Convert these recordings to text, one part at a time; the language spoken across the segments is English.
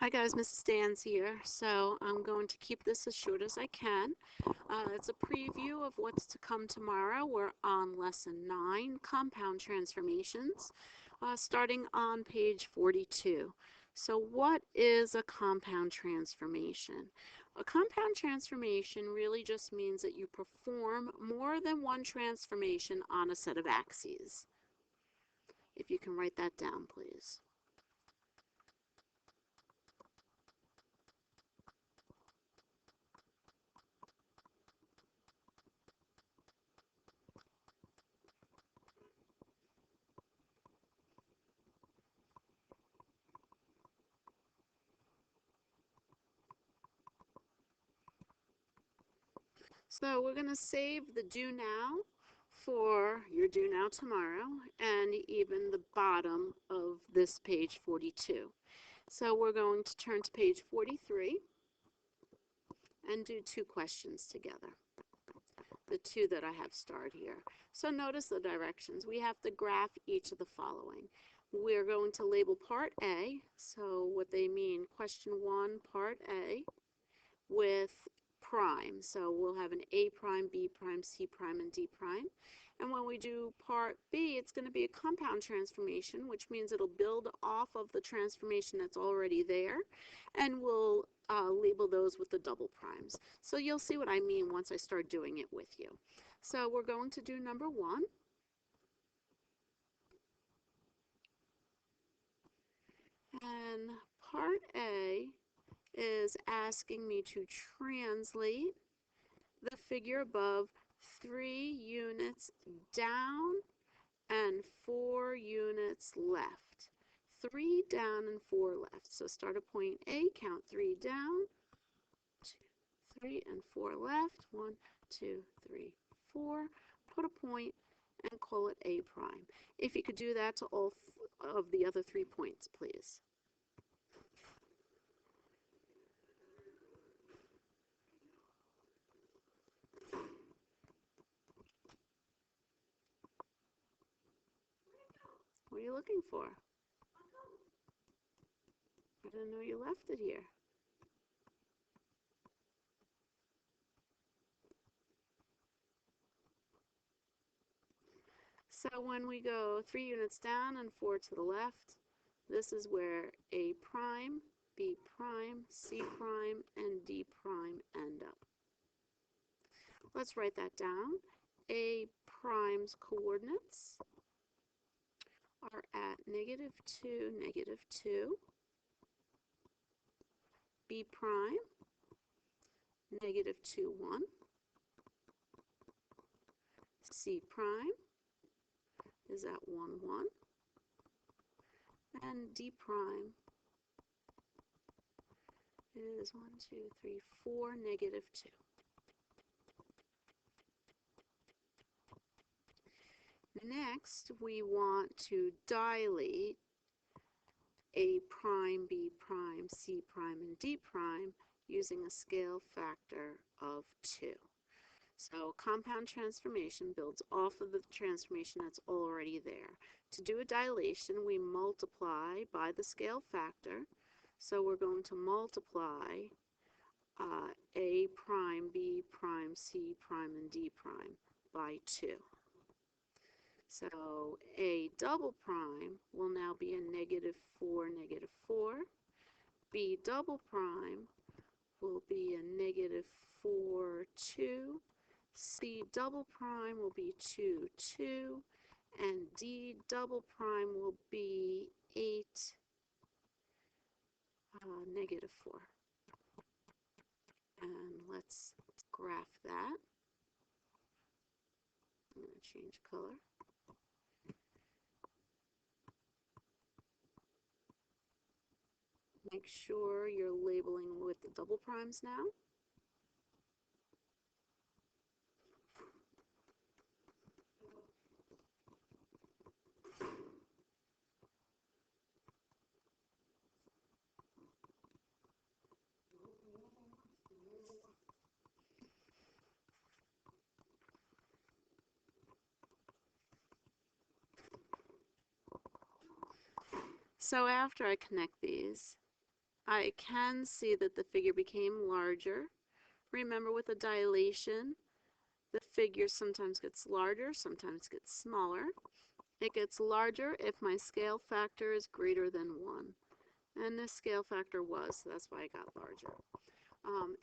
Hi guys, Mrs. Dan's here. So I'm going to keep this as short as I can. It's a preview of what's to come tomorrow. We're on lesson 9, compound transformations, starting on page 42. So what is a compound transformation? A compound transformation really just means that you perform more than one transformation on a set of axes. If you can write that down, please. So we're going to save the do now for your do now tomorrow and even the bottom of this page 42. So we're going to turn to page 43 and do two questions together, the two that I have starred here. So notice the directions. We have to graph each of the following. We're going to label part A, so what they mean, question 1, part A, with prime. So we'll have an A prime, B prime, C prime, and D prime. And when we do part B, it's going to be a compound transformation, which means it'll build off of the transformation that's already there, and we'll label those with the double primes. So you'll see what I mean once I start doing it with you. So we're going to do number 1. And part A is asking me to translate the figure above 3 units down and 4 units left. 3 down and 4 left. So start at point A, count 3 down, 2, 3, and 4 left. 1, 2, 3, 4. Put a point and call it A prime. If you could do that to all of the other 3 points, please. What are you looking for? I didn't know you left it here. So when we go 3 units down and 4 to the left, this is where A prime, B prime, C prime, and D prime end up. Let's write that down. A prime's coordinates are at -2, -2. B prime, -2, 1. C prime is at 1, 1. And D prime is 1, 2, 3, 4, -2. Next, we want to dilate A prime, B prime, C prime, and D prime using a scale factor of 2. So compound transformation builds off of the transformation that's already there. To do a dilation, we multiply by the scale factor. So we're going to multiply A prime, B prime, C prime, and D prime by 2. So A double prime will now be a -4, -4. B double prime will be a -4, 2. C double prime will be 2, 2. And D double prime will be 8, -4. And let's graph that. I'm going to change color. Make sure you're labeling with the double primes now. So after I connect these, I can see that the figure became larger. Remember, with a dilation, the figure sometimes gets larger, sometimes gets smaller. It gets larger if my scale factor is greater than 1. And this scale factor was, so that's why I got larger.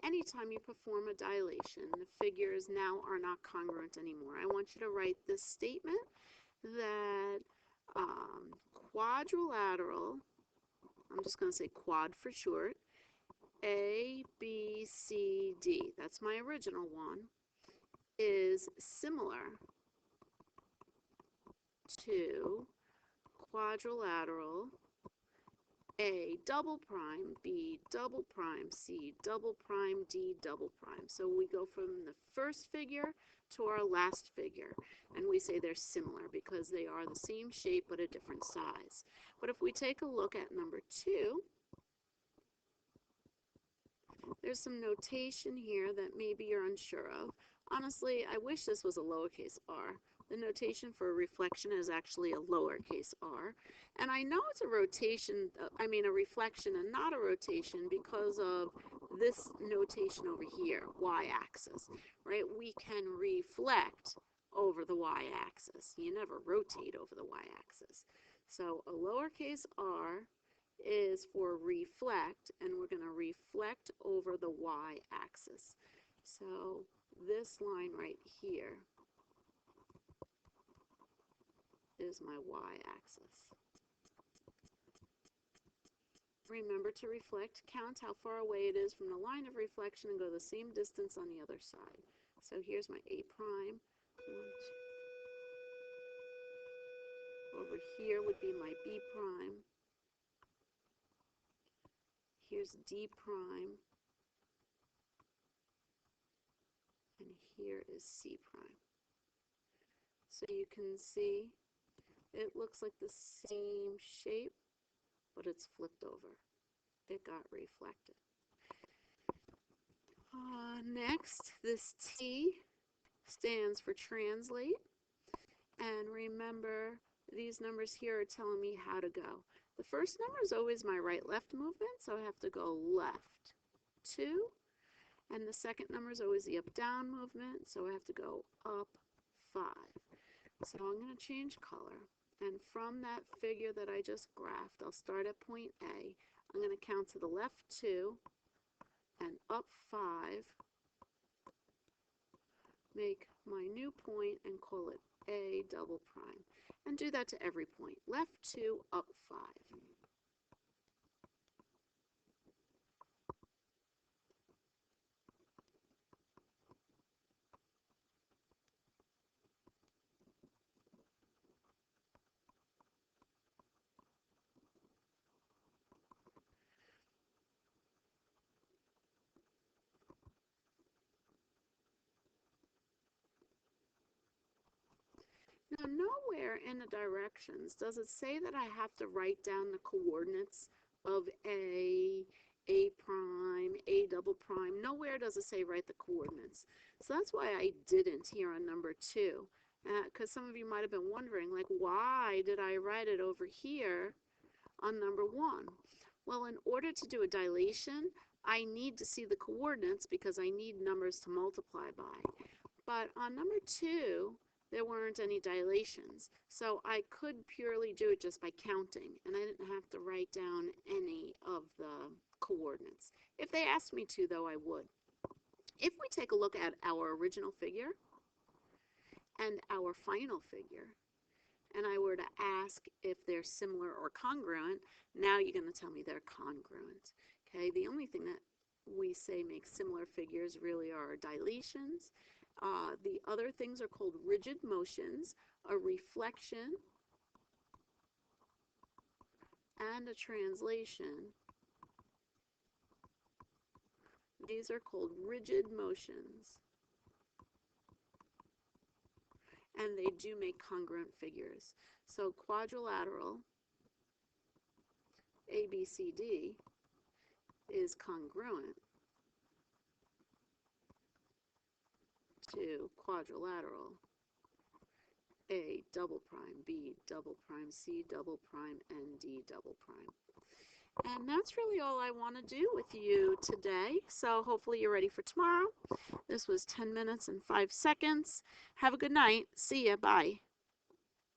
Anytime you perform a dilation, the figures now are not congruent anymore. I want you to write this statement that quadrilateral, I'm just going to say quad for short, A, B, C, D, that's my original one, is similar to quadrilateral A double prime, B double prime, C double prime, D double prime. So we go from the first figure to our last figure, and we say they're similar because they are the same shape but a different size. But if we take a look at number 2, there's some notation here that maybe you're unsure of. Honestly, I wish this was a lowercase r. The notation for a reflection is actually a lowercase r. And I know it's a rotation, a reflection and not a rotation because of this notation over here, y-axis, right? We can reflect over the y-axis. You never rotate over the y-axis. So a lowercase r is for reflect, and we're going to reflect over the y-axis. So this line right here is my y-axis. Remember to reflect, count how far away it is from the line of reflection and go the same distance on the other side. So here's my A prime. Over here would be my B prime. Here's D prime. And here is C prime. So you can see it looks like the same shape, but it's flipped over. It got reflected. Next, this T stands for translate. And remember, these numbers here are telling me how to go. The first number is always my right-left movement, so I have to go left 2. And the second number is always the up-down movement, so I have to go up 5. So I'm going to change color. And from that figure that I just graphed, I'll start at point A. I'm going to count to the left 2 and up 5. Make my new point and call it A double prime. And do that to every point. Left 2, up 5. Now, nowhere in the directions does it say that I have to write down the coordinates of A prime, A double prime. Nowhere does it say write the coordinates. So that's why I didn't here on number 2. Because some of you might have been wondering, like, why did I write it over here on number 1? Well, in order to do a dilation, I need to see the coordinates because I need numbers to multiply by. But on number 2, there weren't any dilations, so I could purely do it just by counting, and I didn't have to write down any of the coordinates. If they asked me to, though, I would. If we take a look at our original figure and our final figure, and I were to ask if they're similar or congruent, now you're going to tell me they're congruent. Okay, the only thing that we say makes similar figures really are dilations. The other things are called rigid motions, a reflection, and a translation. These are called rigid motions, and they do make congruent figures. So quadrilateral ABCD is congruent to quadrilateral A double prime, B double prime, C double prime, and D double prime. And And that's really all I want to do with you today. So hopefully you're ready for tomorrow. This was 10 minutes and 5 seconds. Have a good night. See ya. Bye.